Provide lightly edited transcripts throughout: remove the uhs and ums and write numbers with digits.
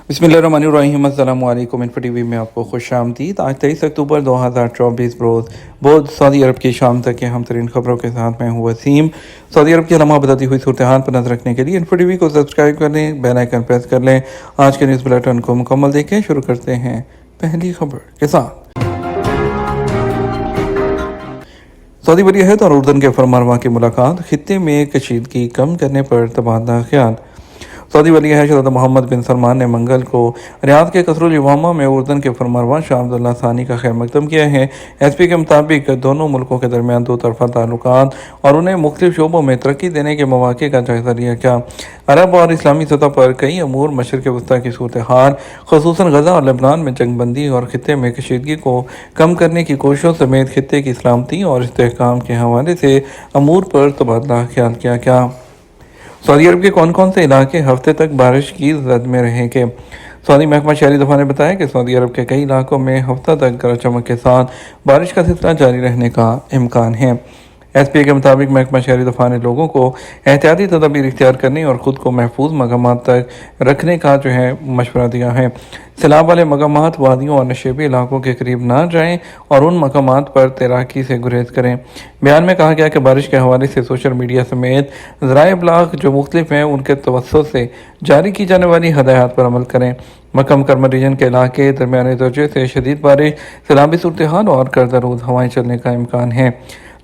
बिस्मिल्लाहिर्रहमानिर्रहीम। अस्सलामु अलैकुम। इन्फो टीवी में आपको खुश आमदीद। आज 23 अक्टूबर 2024 रोज़ बहुत सऊदी अरब की शाम तक के हम तरीन खबरों के साथ मैं हूँ वसीम। सऊदी अरब की लम्हा बताती हुई सूरत हाल पर नजर रखने के लिए इन्फो टीवी को सब्सक्राइब कर लें, बेल आइकन प्रेस कर लें। आज के न्यूज़ बुलेटिन को मुकम्मल देखें। शुरू करते हैं पहली खबर के साथ। सऊदी वलीअहद और उर्दन के फरमानरवा की मुलाकात, खित्ते में कशीदगी कम करने पर तबादला ख्याल। सऊदी वलीअहद शहज़ादा मोहम्मद बिन सलमान ने मंगल को रियाद के कसरुल इमामा में उर्दन के फरमानरवा शाह अब्दुल्ला सानी का खैर मकदम किया है। एसपी के मुताबिक दोनों मुल्कों के दरमियान दो तरफा ताल्लुकात और उन्हें मुख्तलिफ शोबों में तरक्की देने के मौके का जायजा लिया गया। अरब और इस्लामी सतह पर कई अमूर मशरक़ वस्ती की सूरत हाल, ख़ुसूसन गजा और लेबनान में जंगबंदी और खित्ते में कशीदगी को कम करने की कोशिशों समेत खित्ते की सलामती और इस्तेहकाम के हवाले से अमूर पर तबादला ख्याल किया गया। सऊदी अरब के कौन कौन से इलाके हफ्ते तक बारिश की जद में रहेंगे। सऊदी महकमा शहरी दफा ने बताया कि सऊदी अरब के कई इलाकों में हफ्ता तक गरज चमक के साथ बारिश का सिलसिला जारी रहने का इम्कान है। एसपी के मुताबिक महकमा शहरी दफा ने लोगों को एहतियाती तदाबीर इख्तियार करने और ख़ुद को महफूज मकामात तक रखने का मशवरा दिया है। सैलाब वाले मकामात, वादियों और नशेबी इलाकों के करीब ना जाएं और उन मकामात पर तैराकी से गुरेज करें। बयान में कहा गया कि बारिश के हवाले से सोशल मीडिया समेत ज़राए इब्लाग जो मुख्तलिफ हैं उनके तवस्सुत से जारी की जाने वाली हदायत पर अमल करें। मक्का मुकर्रमा रीजन के इलाके दरमियाने दर्जे से शदीद बारिश, सैलाबी सूरत हाल और कर्दरूद हवाएं चलने का इम्कान है।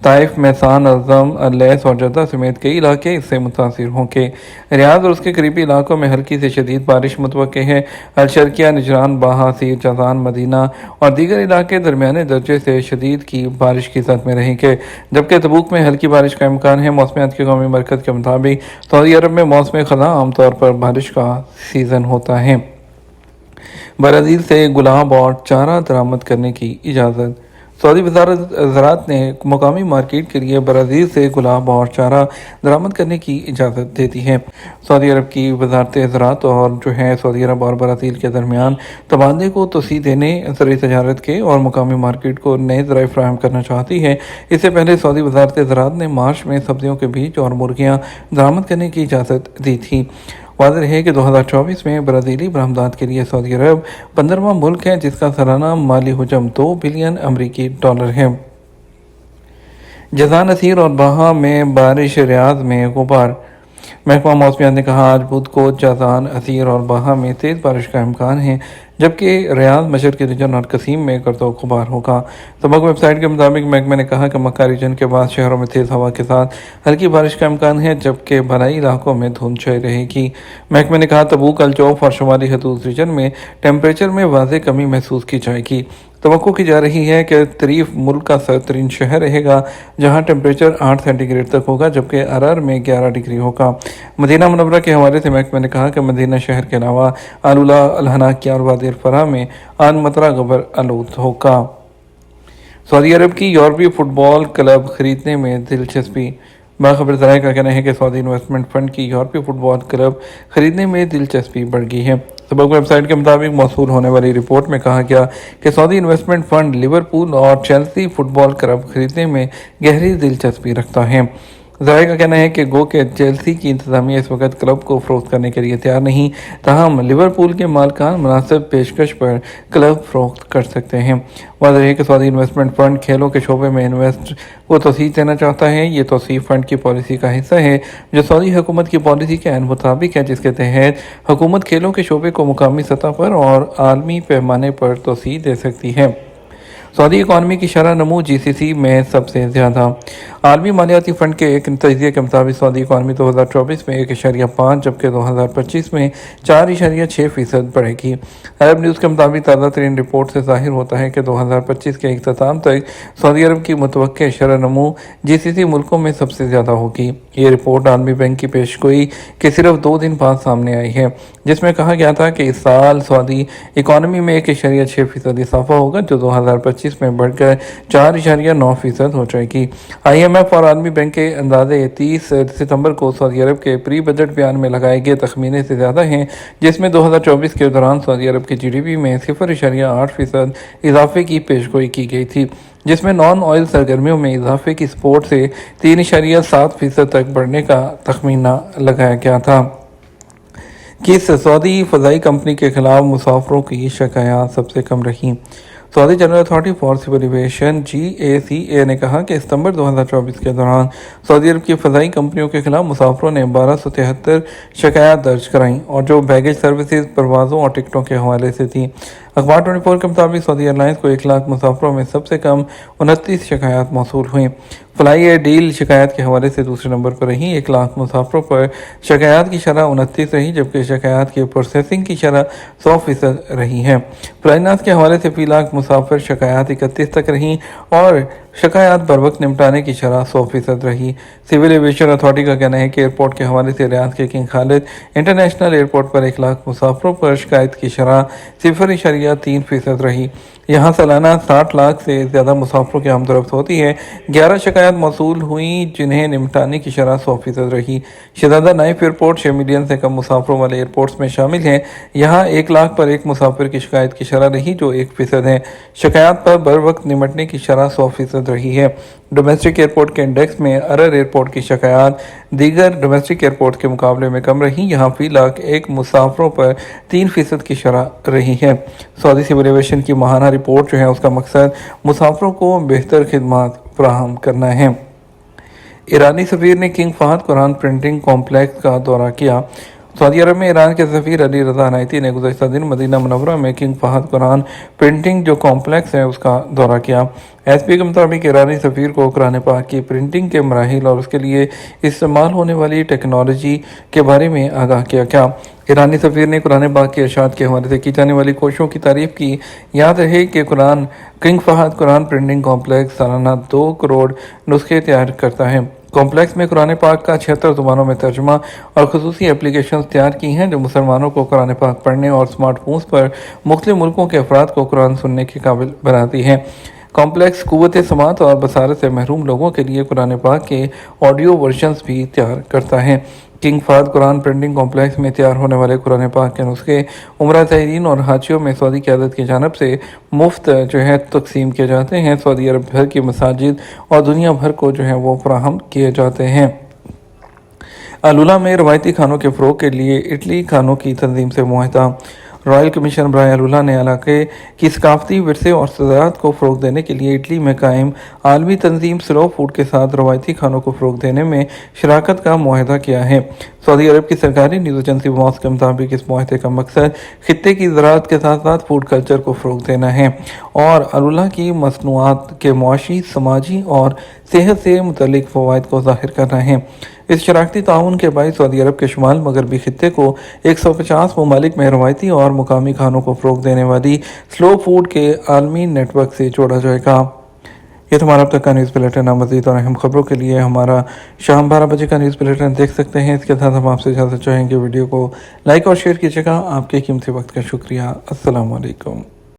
ताइफ, मैसान, अज़म, लैस और जद्दा समेत कई इलाके इससे मुतासिर होंगे। रियाद और उसके करीबी इलाकों में हल्की से शदीद बारिश मुतवक्के है। अलशर्किया, निजरान, बाहा, सीर, जज़ान, मदीना और दीगर इलाके दरमियाने दर्जे से शदीद की बारिश की सतह में रहेंगे, जबकि तबूक में हल्की बारिश का इम्कान है। मौसमियात के कौमी मरकज़ के मुताबिक सऊदी अरब में मौसम ख़ज़ा आमतौर पर बारिश का सीज़न होता है। ब्राज़ील से गुलाब और चारा दरामद करने की इजाज़त। सऊदी वज़ारत ज़राअत ने मुकामी मार्केट के लिए ब्राज़ील से गुलाब और चारा दरामद करने की इजाज़त दे दी है। सऊदी अरब की वज़ारत ज़राअत और सऊदी अरब और ब्राज़ील के दरमियान तबादले को तोसी देने, ज़राई तजारत के और मुकामी मार्केट को नए ज़राए फ़राहम करना चाहती है। इससे पहले सऊदी वज़ारत ज़राअत ने मार्च में सब्जियों के बीज और मुर्गियाँ दरामद करने की इजाज़त दी थी। वाज़ेह है कि 2024 में ब्राज़ीली बरामदात के लिए सऊदी अरब 15वां मुल्क है जिसका सालाना माली हुजम $2 बिलियन अमरीकी डॉलर है। जज़ान, असीर और बाहा में बारिश, रियाद में गुबार। महकमा मौसमियात ने कहा आज बुध को जज़ान, असीर और बाहा में तेज़ बारिश का इम्कान है, जबकि रियाद, मशरक़ी रीजन और कसीम में गर्दो गुबार होगा। सबक वेबसाइट के मुताबिक महकमे ने कहा कि मक्का रीजन के बाद शहरों में तेज़ हवा के साथ हल्की बारिश का इम्कान है, जबकि भलाई इलाकों में धुंध छाई रहेगी। महकमे ने कहा तबूक, अलजौफ और शुमाली हदूद रीजन में टेम्परेचर में वाज़ेह कमी महसूस की जाएगी। तवक्को की जा रही है कि तरीफ मुल्क का सरतरीन शहर रहेगा, जहां टेम्परेचर 8 सेंटीग्रेड तक होगा, जबकि अरर में 11 डिग्री होगा। मदीना मुनव्वरा के हवाले से महकमे ने कहा कि मदीना शहर के अलावा आलूला, अलहनाकिया और वादी फरा में आनमतरा गबर आलूद होगा। सऊदी अरब की यूरोपीय फुटबॉल क्लब खरीदने में दिलचस्पी। बाखबर ज़राए का कहना है कि सऊदी इन्वेस्टमेंट फ़ंड की यूरोपीय फुटबॉल क्लब खरीदने में दिलचस्पी बढ़ गई है। सबक वेबसाइट के मुताबिक मौसूल होने वाली रिपोर्ट में कहा गया कि सऊदी इन्वेस्टमेंट फ़ंड लिवरपूल और चेल्सी फुटबॉल क्लब खरीदने में गहरी दिलचस्पी रखता है। ज़राए का कहना है कि गो के चेल्सी की इंतज़ामिया इस वक्त क्लब को फ़रोख्त करने के लिए तैयार नहीं, ताहम लिवरपूल के मालिकान मुनासिब पेशकश पर क्लब फ़रोख्त कर सकते हैं। वाज़ेह है कि सऊदी इन्वेस्टमेंट फ़ंड खेलों के शोबे में इन्वेस्ट को तोसीह देना चाहता है। ये तोसीह फ़ंड की पॉलिसी का हिस्सा है जो सऊदी हुकूमत की पॉलिसी के ऐन मुताबिक है, जिसके तहत हुकूमत खेलों के शोबे को मुकामी सतह पर और आलमी पैमाने पर तोसीह दे सकती है। सऊदी इकॉनमी की शरह नमू GCC में सबसे ज़्यादा। आलमी मालियाती फ़ंड के एक तजिए के मुताबिक सऊदी इकॉनमी 2024 में 1.5, जबकि 2025 में 4.6% बढ़ेगी। अरब न्यूज़ के मुताबिक ताज़ा तरीन रिपोर्ट से ज़ाहिर होता है कि 2025 के इख्तिताम तक सऊदी अरब की मुतवक्के शरह नमू GCC मुल्कों में सबसे ज़्यादा होगी। ये रिपोर्ट आलमी बैंक की पेशगोई के सिर्फ 2 दिन बाद सामने आई है, जिसमें कहा गया था कि इस साल सऊदी इकॉनमी में 1.6% इजाफा होगा, जो 2025 में बढ़कर 4.9% हो जाएगी। IMF और आलमी बैंक के अंदाजे 30 सितंबर को सऊदी अरब के प्री बजट बयान में लगाए गए तखमीने से ज़्यादा हैं, जिसमें 2024 के दौरान सऊदी अरब की GDP में 0.8% इजाफे की पेशगोई की गई थी, जिसमें नॉन ऑयल सरगर्मियों में इजाफे की सपोर्ट से 3.7% तक बढ़ने का तखमीना लगाया गया था। کہ سعودی فضائی کمپنی کے خلاف مسافروں کی شکایات سب سے کم رہیں۔ Saudi General Authority for Civil Aviation GACA نے کہا کہ ستمبر 2024 کے دوران سعودی عرب کی فضائی کمپنیوں کے خلاف مسافروں نے 1273 شکایات درج کرائیں اور جو بیگیج سروسز، پروازوں اور ٹکٹوں کے حوالے سے تھیں۔ اخبار 24 کے مطابق سعودی ایئرلائنز کو 1 لاکھ مسافروں میں سب سے کم 29 شکایات موصول ہوئیں۔ فلائی اے ڈیل شکایات کے حوالے سے دوسرے نمبر پر رہی۔ 1 لاکھ مسافروں پر شکایات کی شرح 29 رہی، جبکہ شکایات کی پروسیسنگ کی شرح 100% رہی ہے۔ فلائی ناس کے حوالے سے فی لاکھ مسافر شکایات 31 تک رہیں اور شکایات بروقت نمٹانے کی شرح 100% رہی۔ سول ایویشن اتھارٹی کا کہنا ہے کہ ایئرپورٹ کے حوالے سے ریاض کے کنگ خالد انٹرنیشنل ایئرپورٹ پر 1 لاکھ مسافروں پر شکایت کی شرح 0.3% رہی۔ یہاں سالانہ 60 لاکھ سے زیادہ مسافروں کی آمد و رفت ہوتی ہے۔ 11 شکایات موصول ہوئیں جنہیں نمٹانے کی شرح 100% رہی۔ شہزادہ نائف ایئرپورٹ 6 ملین سے کم مسافروں والے ایئرپورٹس میں شامل ہیں۔ یہاں 1 لاکھ پر 1 مسافر کی شکایت کی شرح رہی جو 1% ہے۔ شکایات پر بروقت نمٹنے کی شرح 100% رہی ہے۔ ڈومیسٹک ایئرپورٹ کے انڈیکس میں ارر ایئرپورٹ کی شکایات دیگر ڈومیسٹک ایئرپورٹ کے مقابلے میں کم رہیں۔ یہاں فی لاکھ 1 مسافروں پر 3% کی شرح رہی ہے۔ سعودی سول ایویشن کی ماہانہ رپورٹ جو ہے اس کا مقصد مسافروں کو بہتر خدمات فراہم کرنا ہے۔ ایرانی سفیر نے کنگ فہد قرآن پرنٹنگ کمپلیکس کا دورہ کیا۔ سعودی عرب میں ایران کے سفیر علی رضا عنایتی نے گزشتہ دن مدینہ منورہ میں کنگ فہد قرآن پرنٹنگ جو کمپلیکس ہے اس کا دورہ کیا۔ SPA کے مطابق ایرانی سفیر کو قرآن پاک کی پرنٹنگ کے مراحل اور اس کے لیے استعمال ہونے والی ٹیکنالوجی کے بارے میں آگاہ کیا گیا۔ ایرانی سفیر نے قرآن پاک کے ارشاد کے حوالے سے کی جانے والی کوششوں کی تعریف کی۔ یاد رہے کہ کنگ فہد قرآن پرنٹنگ کمپلیکس سالانہ 2 کروڑ نسخے تیار کرتا ہے۔ کمپلیکس میں قرآن پاک کا 76 زبانوں میں ترجمہ اور خصوصی اپلیکیشنز تیار کی ہیں جو مسلمانوں کو قرآن پاک پڑھنے اور سمارٹ فونز پر مختلف ملکوں کے افراد کو قرآن سننے کے قابل بناتی ہیں۔ کمپلیکس قوت سماعت اور بصارت سے محروم لوگوں کے لیے قرآن پاک کے آڈیو ورژنز بھی تیار کرتا ہے۔ کنگ فہد قرآن پرنٹنگ کمپلیکس میں تیار ہونے والے قرآن پاک کے نسخے عمرہ زائرین اور حاجیوں میں سعودی قیادت کی جانب سے مفت تقسیم کیے جاتے ہیں۔ سعودی عرب بھر کی مساجد اور دنیا بھر کو وہ فراہم کیے جاتے ہیں۔ الولا میں روایتی کھانوں کے فروغ کے لیے اٹلی کھانوں کی تنظیم سے معاہدہ۔ رائل کمیشن برائے الولا نے علاقے کی ثقافتی ورثے اور سزایات کو فروغ دینے کے لیے اٹلی میں قائم عالمی تنظیم سلو فوڈ کے ساتھ روایتی کھانوں کو فروغ دینے میں شراکت کا معاہدہ کیا ہے۔ سعودی عرب کی سرکاری نیوز ایجنسی واس کے مطابق اس معاہدے کا مقصد خطے کی زراعت کے ساتھ ساتھ فوڈ کلچر کو فروغ دینا ہے اور الولا کی مصنوعات کے معاشی، سماجی اور صحت سے متعلق فوائد کو ظاہر کرنا ہے۔ اس شراکتی تعاون کے باعث سعودی عرب کے شمال مغربی خطے کو 150 ممالک میں روایتی اور مقامی کھانوں کو فروغ دینے والی سلو فوڈ کے عالمی نیٹ ورک سے جوڑا جائے گا۔ یہ تمہارا اب تک کا نیوز بلیٹن۔ مزید اور اہم خبروں کے لیے ہمارا شام 12 بجے کا نیوز بلیٹن دیکھ سکتے ہیں۔ اس کے ساتھ ہم آپ سے اجازت چاہیں گے، ویڈیو کو لائک اور شیئر کیجیے گا۔ آپ کے قیمتی وقت کا شکریہ۔ السلام علیکم۔